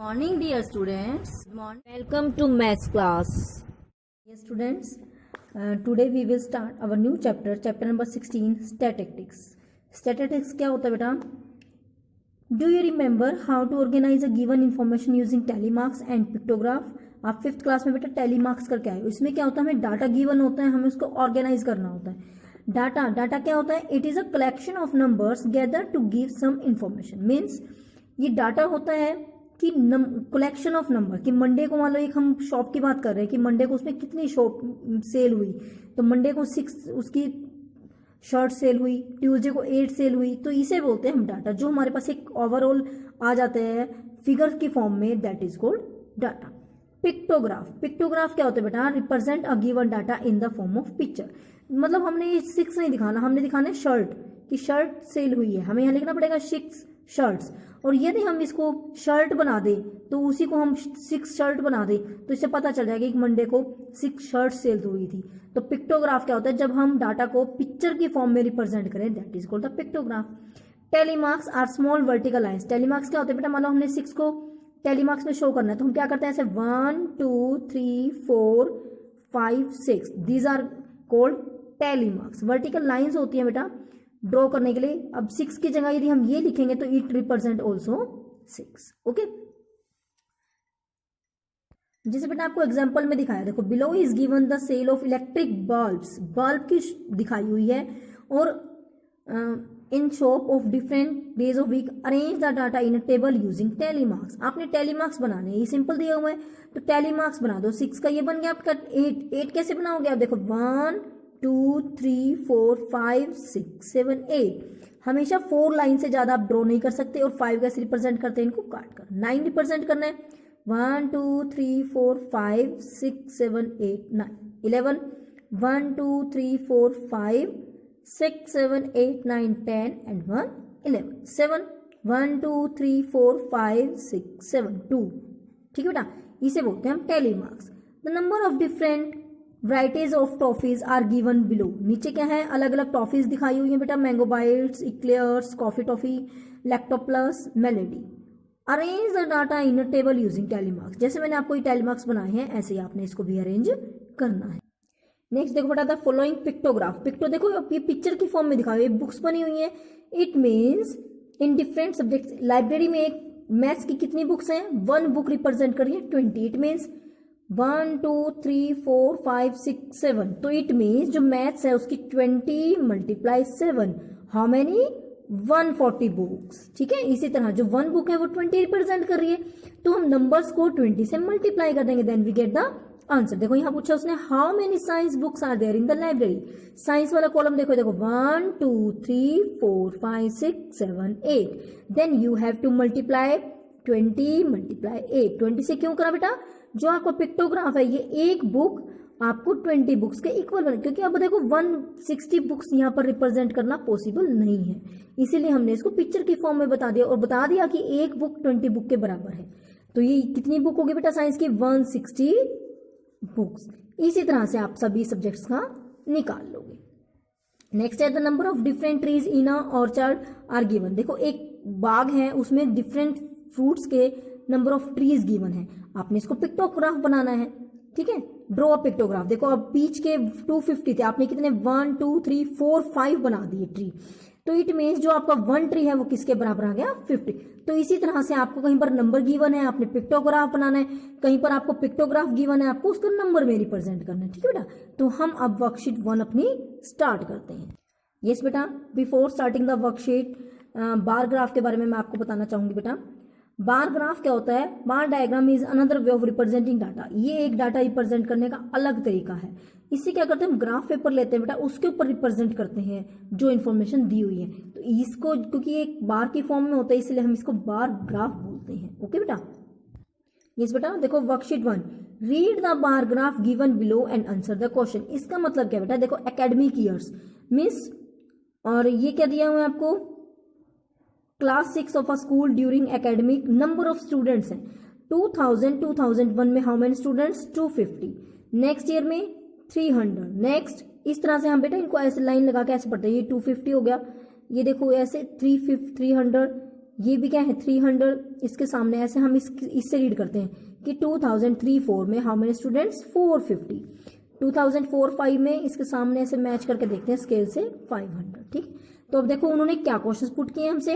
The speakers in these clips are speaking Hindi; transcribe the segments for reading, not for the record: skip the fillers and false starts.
Morning dear students. Welcome to maths class. Yes students, today we will start our new chapter number 16, statistics. Statistics क्या होता है बेटा? Do you remember how to organize a given information using telemarks and pictograph? आप 5th क्लास में बेटा telemarks करके आए हो. इसमें क्या होता है, हमें डाटा गिवन होता है, हमें उसको ऑर्गेनाइज करना होता है. डाटा क्या होता है? It is a collection of numbers gather to give some information. Means ये डाटा होता है कि कलेक्शन ऑफ नंबर, कि मंडे को मान लो एक हम शॉप की बात कर रहे हैं कि मंडे को उसमें कितनी शॉप सेल हुई, तो मंडे को 6 उसकी शर्ट सेल हुई, ट्यूसडे को 8 सेल हुई. तो इसे बोलते हैं हम डाटा, जो हमारे पास एक ओवरऑल आ जाते हैं फिगर की फॉर्म में, that is called data. Pictograph क्या होता है बेटा? Represent a given data in the form of picture. मतलब हमने ये 6 नहीं दिखाना, हमने दिखाना है शर्ट, कि शर्ट सेल हुई है, हमें यहाँ लिखना पड़ेगा 6 शर्ट्स. और यदि हम इसको शर्ट बना दें तो उसी को हम 6 शर्ट बना दें तो इससे पता चल जाएगा कि मंडे को 6 शर्ट सेल हुई थी. तो पिक्टोग्राफ क्या होता है? जब हम डाटा को पिक्चर की फॉर्म में रिप्रेजेंट करें, that is called the pictograph. Tally marks are small vertical lines. Tally marks क्या होते हैं बेटा? मान लो हमने 6 को टेलीमार्क्स में शो करना है तो हम क्या करते हैं? ऐसे 1 2 3 4 5 6, these are called tally marks. Vertical lines होती है बेटा ड्रॉ करने के लिए. अब 6 की जगह यदि हम ये लिखेंगे तो इट रिप्रेजेंट ऑल्सो 6. ओके, जैसे बेटा आपको एग्जांपल में दिखाया, देखो below is given the sale of electric bulbs. Bulb की दिखाई हुई है और in shop of different days of week. Arrange the data in a table using tally marks. आपने टेलीमार्क्स बनाने हैं, ये सिंपल दिया हुआ है तो टेलीमार्क्स बना दो. 6 का ये बन गया आपका 8 कैसे बनाओगे आप? देखो 1 2 3 4 5 6 7 8. हमेशा 4 लाइन से ज्यादा आप ड्रॉ नहीं कर सकते. और 5 कैसे रिप्रेजेंट करते हैं? इनको काट कर 9 रिप्रेजेंट करना है. 1 2 3 4 5 6 7 8 9 11. 1 2 3 4 5 6 7 8 9 10 and 1 11. 7 1 2 3 4 5 6 7 2. ठीक है बेटा, इसे बोलते हैं हम tally marks. The number of different varieties of toffees are given below. नीचे क्या है? अलग अलग टॉफीज दिखाई हुई है बेटा. Mango Bites, Eclairs, Coffee Toffee, Lactoplus, Melody. Arrange the data in a table using tally marks. जैसे मैंने आपको ये टेलीमार्क्स बनाए हैं ऐसे ही आपने इसको भी अरेंज करना है. नेक्स्ट देखो बेटा, द फॉलोइंग पिक्टोग्राफ. देखो ये पिक्चर की फॉर्म में दिखा हुई है, बुक्स बनी हुई है. It means in different subjects. Library में एक मैथ्स की कितनी बुक्स हैं? 1 बुक रिप्रेजेंट करिए 20. It means 1 2 3 4 5 6 7. तो इट मीन्स जो मैथ्स है उसकी 20 मल्टीप्लाई 7, हाउ मेनी? 140 बुक्स. ठीक है, इसी तरह जो 1 बुक है वो 20 रिप्रेजेंट कर रही है तो हम नंबर्स को 20 से मल्टीप्लाई कर देंगे, then we get the answer. देखो यहां पूछा उसने, how many science books are there in the library. Science वाला कॉलम देखो 1 2 3 4 5 6 7 8. Then you have to multiply 20 multiply 8. 20 से क्यों करा बेटा? जो आपका पिक्टोग्राफ है ये एक बुक आपको 20 बुक्स के इक्वल बने, क्योंकि अब देखो 160 बुक्स यहाँ पर रिप्रेजेंट करना पॉसिबल नहीं है, इसीलिए हमने इसको पिक्चर की फॉर्म में बता दिया और बता दिया कि एक बुक 20 बुक के बराबर है. तो ये कितनी बुक होगी बेटा साइंस की? 160 बुक्स. इसी तरह से आप सभी सब्जेक्ट्स का निकाल लोगे. नेक्स्ट है the number of different trees in a orchard are given. देखो एक बाग है उसमें डिफरेंट फ्रूट्स के नंबर ऑफ ट्रीज गिवन है. आपने इसको पिक्टोग्राफ बनाना है. ठीक है, ड्रॉ अ पिक्टोग्राफ. देखो अब पीच के 250 थे, आपने कितने 1 2 3 4 5 बना दिए ट्री. तो इट मीन्स जो आपका 1 ट्री है वो किसके बराबर आ गया? 50. तो इसी तरह से आपको कहीं पर नंबर गिवन है, आपने पिक्टोग्राफ बनाना है, कहीं पर आपको पिक्टोग्राफ गिवन है, आपको उसको नंबर में रिप्रेजेंट करना है. ठीक है बेटा, तो हम अब वर्कशीट 1 अपनी स्टार्ट करते हैं. यस बेटा, before starting the worksheet bar graph के बारे में मैं आपको बताना चाहूंगी बेटा. बार ग्राफ क्या होता है? Bar diagram is another way of representing data. ये एक डाटा रिप्रेजेंट करने का अलग तरीका है. इससे क्या करते हैं? हम ग्राफ पेपर लेते हैं बेटा, उसके ऊपर रिप्रेजेंट करते हैं जो इन्फॉर्मेशन दी हुई है. तो इसको क्योंकि एक बार की फॉर्म में होता है इसलिए हम इसको बार ग्राफ बोलते हैं. ओके बेटा, यस बेटा. देखो worksheet 1, read the bar graph given below and answer the question. इसका मतलब क्या बेटा? देखो एकेडमिक ईयर्स मीन्स, और ये क्या दिया हुआ है आपको? Class 6 of a school during academic. Number of students हैं 2001 में how many students? 250. Next year में 300. नेक्स्ट इस तरह से हम बेटा इनको ऐसे लाइन लगा के ऐसे पढ़ते हैं. ये 250 हो गया, ये देखो ऐसे 300 ये भी क्या है 300, इसके सामने ऐसे हम इससे रीड करते हैं कि 2003-4 में हाउ मेनी स्टूडेंट्स 450, 2004-5 में इसके सामने ऐसे मैच करके देखते हैं स्केल से 500। ठीक, तो अब देखो उन्होंने क्या क्वेश्चंस पुट किए हमसे,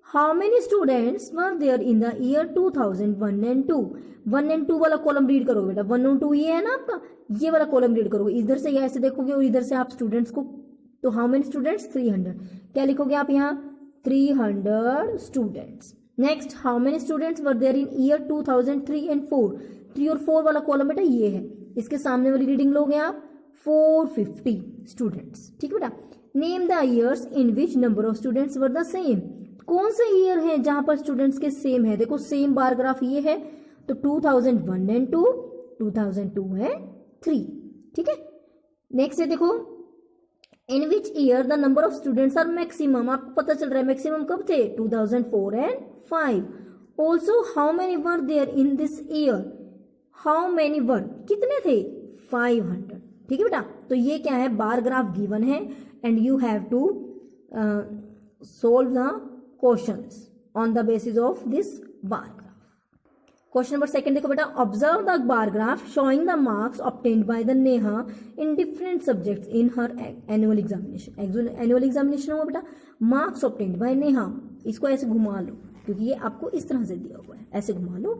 how many students were there in the year 2001 and 2, 1 and 2 वाला कॉलम रीड करोगे बेटा, 1 और 2 ये है ना आपका, ये वाला कॉलम रीड करोगे, इधर से ऐसे देखोगे और इधर से आप स्टूडेंट्स को, तो हाउ मेनी स्टूडेंट्स 300, क्या लिखोगे आप यहाँ 300 students. Next, how many students were there in year 2003 and 4, 3 और 4 वाला कॉलम बेटा ये है, इसके सामने वाली रीडिंग लोगे आप 450 स्टूडेंट्स। ठीक है बेटा, name the years in which number of students were the same, कौन से ईयर है जहां पर स्टूडेंट्स के सेम है, देखो सेम बार ग्राफ ये है, तो 2001 एंड 2, 2002 एंड 3। ठीक है, नेक्स्ट है देखो, in which year the number of students are maximum, आपको पता चल रहा है मैक्सिमम कब थे 2004 and 5। Also how many were there in this year, how many were कितने थे 500। ठीक है बेटा, तो ये क्या है बार ग्राफ गिवन है and you have to solve the questions on the basis of this bar graph. Question number second देखो बेटा, observe the bar graph showing the marks obtained by the Neha in different subjects in her annual examination. Annual examination होगा बेटा, मार्क्स ऑब्टेन्ड बाय नेहा, इसको ऐसे घुमा लो क्योंकि ये आपको इस तरह से दिया हुआ है, ऐसे घुमा लो,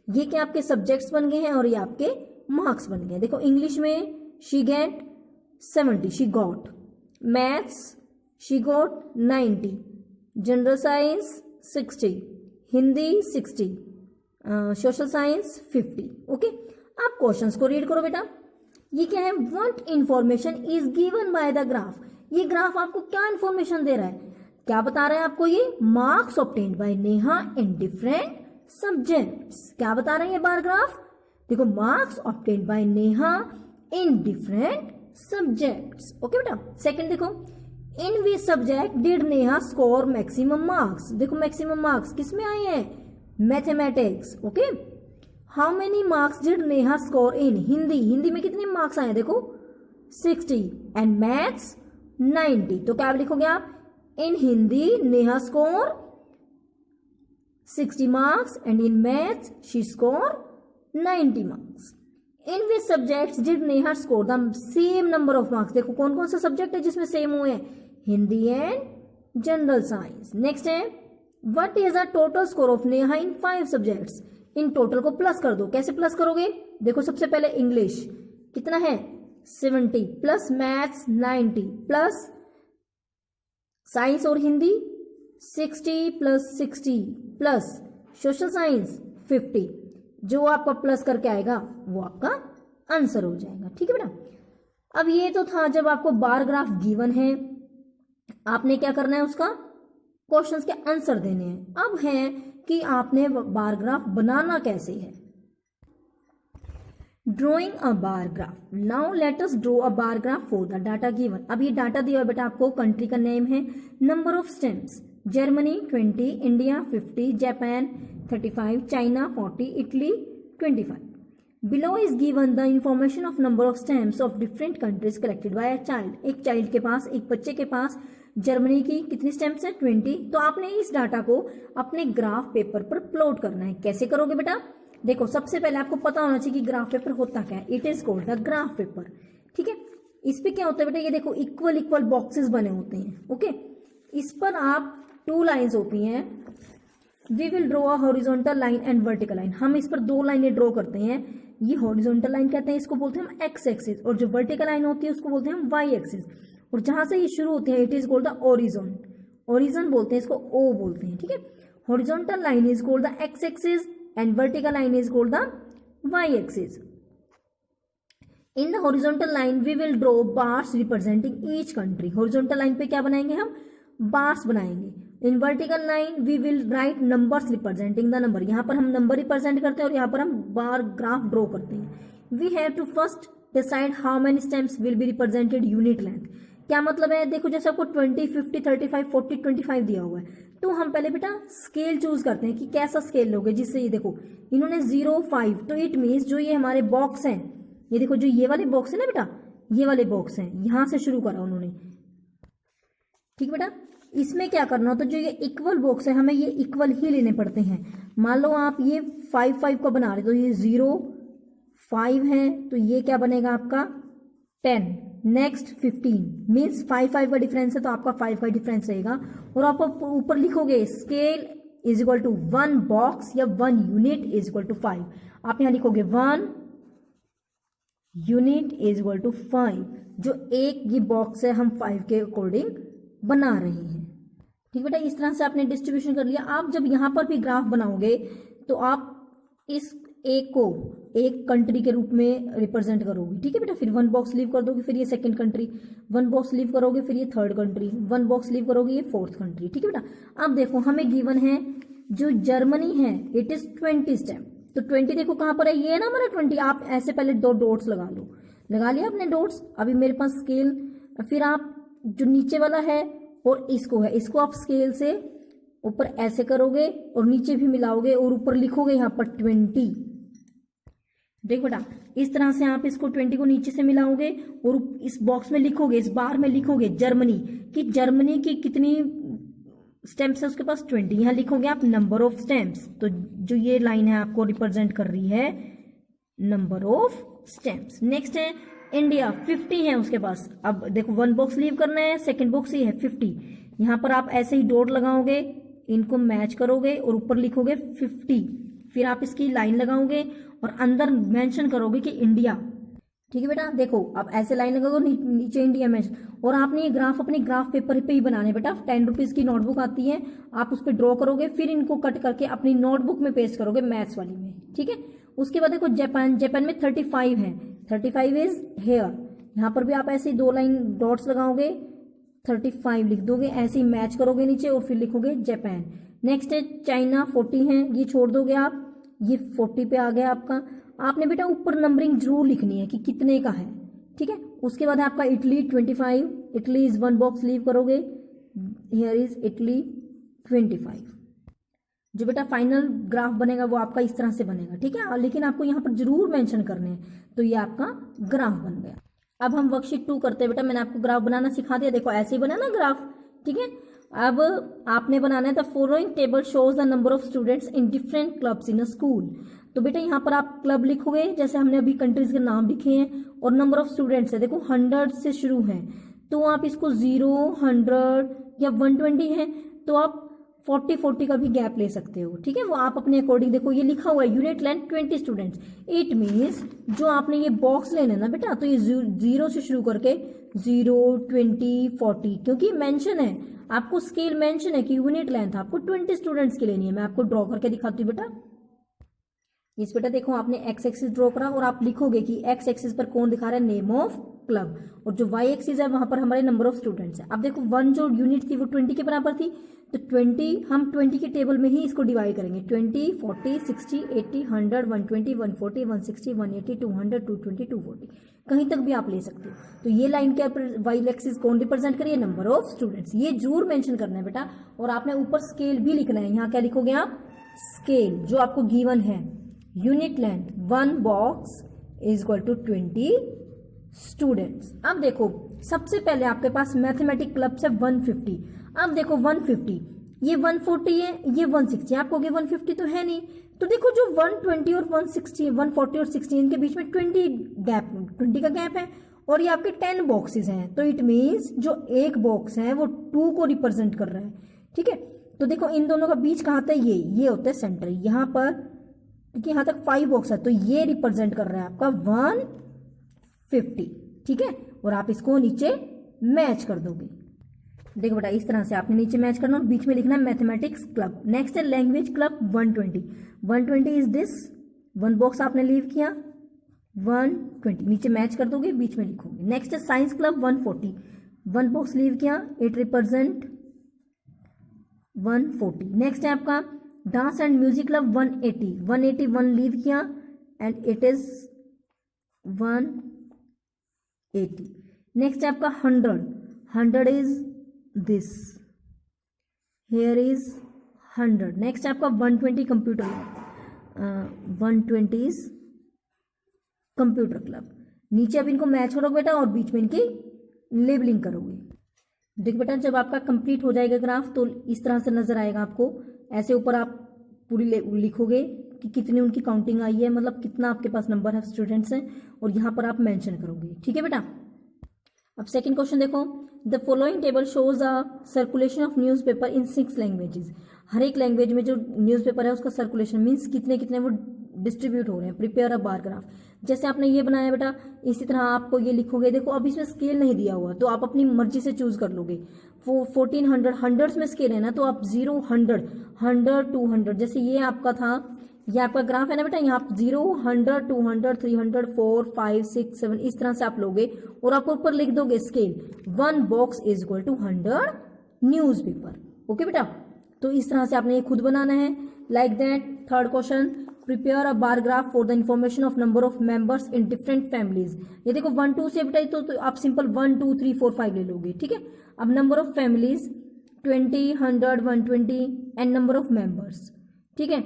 ये क्या आपके सब्जेक्ट्स बन गए हैं और ये आपके मार्क्स बन गए। देखो इंग्लिश में she get 70, she got, maths she got 90, general science 60, Hindi 60, social science 50। Okay, आप क्वेश्चंस को रीड करो बेटा, ये क्या है, what information is given by the graph, ये ग्राफ आपको क्या इंफॉर्मेशन दे रहा है, क्या बता रहा है आपको, ये marks obtained by Neha in different subjects, क्या बता रहे हैं ये बार ग्राफ, देखो marks obtained by Neha in different subjects. Okay बेटा, सेकंड देखो, in which subject did Neha score maximum marks, देखो मैक्सिमम मार्क्स किसमें आए हैं, mathematics. Okay, how many marks did Neha score in Hindi, Hindi में कितने मार्क्स आए देखो 60 एंड मैथ्स 90, तो क्या लिखोगे आप, in Hindi Neha score 60 marks and in maths she scored 90 marks. In which subjects did Neha score the same number of marks, देखो कौन कौन सा सब्जेक्ट है जिसमें सेम हुए हैं, Hindi and general science. Next है, what is the total score of Neha in 5 subjects, in total को प्लस कर दो, कैसे प्लस करोगे, देखो सबसे पहले इंग्लिश कितना है 70 प्लस मैथ्स 90 प्लस साइंस और Hindi 60 plus 60 plus social science 50, जो आपका प्लस करके आएगा वो आपका आंसर हो जाएगा। ठीक है बेटा, अब ये तो था जब आपको बार ग्राफ गिवन है, आपने क्या करना है उसका क्वेश्चंस के आंसर देने हैं। अब है कि आपने बार ग्राफ बनाना कैसे है। Drawing a bar graph, now let us draw a bar graph for the data given. अब ये डाटा दिया बेटा आपको, कंट्री का नेम है, number of stems Germany 20, India 50, Japan 35, China 40, Italy 25। Below is given the information of number of stems of different countries collected by a child. एक चाइल्ड के पास, एक बच्चे के पास जर्मनी की कितनी स्टेम्स है 20, तो आपने इस डाटा को अपने ग्राफ पेपर पर प्लॉट करना है। कैसे करोगे बेटा, देखो सबसे पहले आपको पता होना चाहिए कि ग्राफ पेपर होता क्या है, it is called the graph paper. ठीक है, इस पे क्या होता है बेटा, ये देखो इक्वल इक्वल बॉक्सेस बने होते हैं। ओके, इस पर आप 2 लाइन्स होती हैं, we will draw a horizontal line and vertical line, हम इस पर 2 लाइनें ड्रॉ करते हैं, ये हॉरिजॉन्टल लाइन कहते हैं, इसको बोलते हैं हम एक्स एक्सिस, और जो वर्टिकल लाइन होती है उसको बोलते हैं हम वाई एक्सिस, और जहां से ये शुरू होते हैं it is called the origin, origin बोलते हैं इसको, ओ बोलते हैं। ठीक है, horizontal line is called the x axis and vertical line is called the y-axis. In the horizontal line we will draw bars representing each country. horizontal line पे क्या बनाएंगे हम, bars बनाएंगे. In vertical line we will write numbers representing the number. यहाँ पर हम नंबर रिप्रेजेंट करते हैं और यहाँ पर हम बार ग्राफ ड्रॉ करते हैं. We have to first decide how many stems will be represented unit length. क्या मतलब है, देखो जैसे आपको 20, 50, 35, 40, 25 दिया हुआ है, तो हम पहले बेटा स्केल चूज करते हैं कि कैसा स्केल लोगे, जिससे ये देखो इन्होंने 0, 5, तो इट मीन्स जो ये हमारे बॉक्स हैं, ये देखो जो ये वाले बॉक्स है ना बेटा, ये वाले बॉक्स हैं, यहां से शुरू करा उन्होंने। ठीक बेटा, इसमें क्या करना होता है, जो ये इक्वल बॉक्स है हमें ये इक्वल ही लेने पड़ते हैं। मान लो आप ये 5 का बना रहे तो ये 0 5 है, तो ये क्या बनेगा आपका 10। नेक्स्ट 15 मीन्स 5 का डिफरेंस है तो आपका 5 का डिफरेंस रहेगा। और आप ऊपर लिखोगे scale is equal to 1 box या 1 यूनिट इज इक्वल टू 5। आप यहां लिखोगे 1 यूनिट इज इक्वल टू 5, जो एक ये बॉक्स है हम 5 के अकॉर्डिंग बना रहे हैं। ठीक बेटा, इस तरह से आपने डिस्ट्रीब्यूशन कर लिया। आप जब यहां पर भी ग्राफ बनाओगे तो आप इस एक को एक कंट्री के रूप में रिप्रेजेंट करोगे। ठीक है बेटा, फिर 1 बॉक्स लीव कर दोगे, फिर ये सेकंड कंट्री, 1 बॉक्स लीव करोगे, फिर ये थर्ड कंट्री, 1 बॉक्स लीव करोगे, ये फोर्थ कंट्री। ठीक है बेटा, अब देखो हमें गिवन है जो जर्मनी है इट इज 20 स्टेप। तो 20 देखो कहां पर है, ये है ना हमारा 20। आप ऐसे पहले 2 डॉट्स लगा लो, लगा लिया आपने डॉट्स। अभी मेरे पास स्केल, फिर आप जो नीचे वाला है और इसको है, इसको आप स्केल से ऊपर ऐसे करोगे और नीचे भी मिलाओगे और ऊपर लिखोगे यहाँ पर 20। देखो बेटा, इस तरह से आप इसको 20 को नीचे से मिलाओगे और इस बॉक्स में लिखोगे, इस बार में लिखोगे जर्मनी कि जर्मनी की कितनी स्टेम्प्स है उसके पास 20। यहां लिखोगे आप नंबर ऑफ स्टेम्प्स। तो जो ये लाइन है आपको रिप्रेजेंट कर रही है नंबर ऑफ स्टेम्प्स। नेक्स्ट है इंडिया, 50 है उसके पास। अब देखो 1 बॉक्स लीव करना है, सेकंड बॉक्स ये है 50। यहां पर आप ऐसे ही डॉट लगाओगे, इनको मैच करोगे और ऊपर लिखोगे 50। फिर आप इसकी लाइन लगाओगे और अंदर मेंशन करोगे कि इंडिया। ठीक है बेटा, देखो अब ऐसे लाइन लगाओगे, नीचे इंडिया मेंशन। और आपने ये ग्राफ अपने ग्राफ पेपर पे ही बनाने बेटा। 10 रुपीज की नोटबुक आती है, आप उस पर ड्रॉ करोगे, फिर इनको कट करके अपनी नोटबुक में पेस्ट करोगे मैथ्स वाली में। ठीक है, उसके बाद देखो जापान, जापान में 35 है, 35 इज हेयर। यहाँ पर भी आप ऐसे 2 लाइन डॉट्स लगाओगे, 35 लिख दोगे, ऐसे ही मैच करोगे नीचे और फिर लिखोगे जापान। नेक्स्ट है चाइना, 40 है, ये छोड़ दोगे आप, ये 40 पे आ गया आपका। आपने बेटा ऊपर नंबरिंग जरूर लिखनी है कि कितने का है। ठीक है, उसके बाद आपका Italy 25, Italy is 1 box leave करोगे, हियर इज इटली 25। जो बेटा फाइनल ग्राफ बनेगा वो आपका इस तरह से बनेगा। ठीक है, लेकिन आपको यहाँ पर जरूर मेंशन करने हैं। तो ये आपका ग्राफ बन गया। अब हम वर्कशीट 2 करते हैं बेटा। मैंने आपको ग्राफ बनाना सिखा दिया, देखो ऐसे ही बना ना ग्राफ। ठीक है, अब आपने बनाना है the following table shows the number of students in different clubs in a school. तो बेटा यहाँ पर आप क्लब लिखोगे, जैसे हमने अभी कंट्रीज के नाम लिखे हैं, और नंबर ऑफ स्टूडेंट्स है, देखो 100 से शुरू है, तो आप इसको 0, 100 या 120 है तो आप 40 का भी गैप ले सकते हो। ठीक है, वो आप अपने अकॉर्डिंग। देखो ये लिखा हुआ है unit length 20 students. It means जो आपने ये बॉक्स लेना है ना बेटा, तो ये 0 से शुरू करके 0, 20, 40, क्योंकि मेंशन है आपको, स्केल मेंशन है कि यूनिट लेंथ आपको 20 स्टूडेंट्स की लेनी है। मैं आपको ड्रॉ करके दिखाती हूँ बेटा। इस बेटा देखो आपने एक्स एक्सिस ड्रॉ करा और आप लिखोगे कि एक्स एक्सिस पर कौन दिखा रहा है, नेम ऑफ क्लब, और जो वाई एक्सिस है वहां पर हमारे नंबर ऑफ स्टूडेंट्स है। अब देखो 1 जो यूनिट थी वो 20 के बराबर थी, तो 20 हम 20 के टेबल में ही इसको डिवाइड करेंगे। 20, 40, 60, 80, 100, 120, 140, 160, 180, 200, 220, 240, कहीं तक भी आप ले सकते हो। तो ये लाइन क्या वाई एक्सिस कौन रिप्रेजेंट करिए, नंबर ऑफ स्टूडेंट्स। ये जरूर मेंशन करना है बेटा। और आपने ऊपर स्केल भी लिखना है। यहाँ क्या लिखोगे आप, स्केल जो आपको गिवन है, unit length 1 box is equal to 20 students. अब देखो सबसे पहले आपके पास मैथमेटिक क्लब से 150। अब देखो 150, ये 140 है, ये 160, आप कहोगे 150 तो है नहीं। तो देखो जो 120 और 160, 140 और 60 इनके बीच में 20 का गैप है, और ये आपके 10 बॉक्सेस हैं। तो इट मीन्स जो एक बॉक्स है वो 2 को रिप्रेजेंट कर रहा है। ठीक है, तो देखो इन दोनों का बीच कहाँ था, ये होता है सेंटर। यहाँ पर क्योंकि यहाँ तक 5 बॉक्स है तो ये रिप्रेजेंट कर रहा है आपका 150। ठीक है, और आप इसको नीचे मैच कर दोगे। देखो बेटा इस तरह से आपने नीचे मैच करना और बीच में लिखना है मैथमेटिक्स क्लब। नेक्स्ट है language club 120। 120 is this, 1 box आपने लीव किया, 120 नीचे मैच कर दोगे, बीच में लिखोगे। नेक्स्ट है साइंस क्लब 140, 1 बॉक्स लीव किया, इट रिप्रेजेंट 140। नेक्स्ट है आपका dance and music club 180, 181 leave किया एंड इट इज 180। नेक्स्ट है आपका 100 is this, here is 100। Next है आपका 120 कंप्यूटर, 120 इज कंप्यूटर क्लब। नीचे अब इनको मैच करोगे बेटा और बीच में इनकी लेबलिंग करोगे। देखो बेटा, जब आपका कंप्लीट हो जाएगा ग्राफ तो इस तरह से नजर आएगा आपको। ऐसे ऊपर आप पूरी लिखोगे कि कितनी उनकी काउंटिंग आई है, मतलब कितना आपके पास नंबर है स्टूडेंट्स हैं, और यहाँ पर आप मेंशन करोगे। ठीक है बेटा। अब सेकंड क्वेश्चन देखो, the following table shows a circulation of newspaper in 6 languages. हर एक लैंग्वेज में जो न्यूज़पेपर है उसका सर्कुलेशन मीन्स कितने कितने वो डिस्ट्रीब्यूट हो रहे हैं। Prepare a bar graph. जैसे आपने ये बनाया बेटा, इसी तरह आपको ये लिखोगे। देखो अब इसमें स्केल नहीं दिया हुआ तो आप अपनी मर्जी से चूज कर लोगे। 1400 हंड्रेड्स में स्केल है ना, तो आप 0 100 100 200, जैसे ये आपका था, ये आपका ग्राफ है ना बेटा, यहाँ 0 100 200 300 4 5 6 7 इस तरह से आप लोगे और आप ऊपर लिख दोगे scale 1 box is equal to 100 newspaper. Okay बेटा, तो इस तरह से आपने ये खुद बनाना है। Like that third question, prepare a bar graph for the information of number of members in different families. ये देखो 1 2 से बेटा तो आप सिंपल 1 2 3 4 5 ले लोगे। ठीक है। अब number of families 20 100 120 and number of members. ठीक है,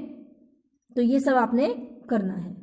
तो ये सब आपने करना है।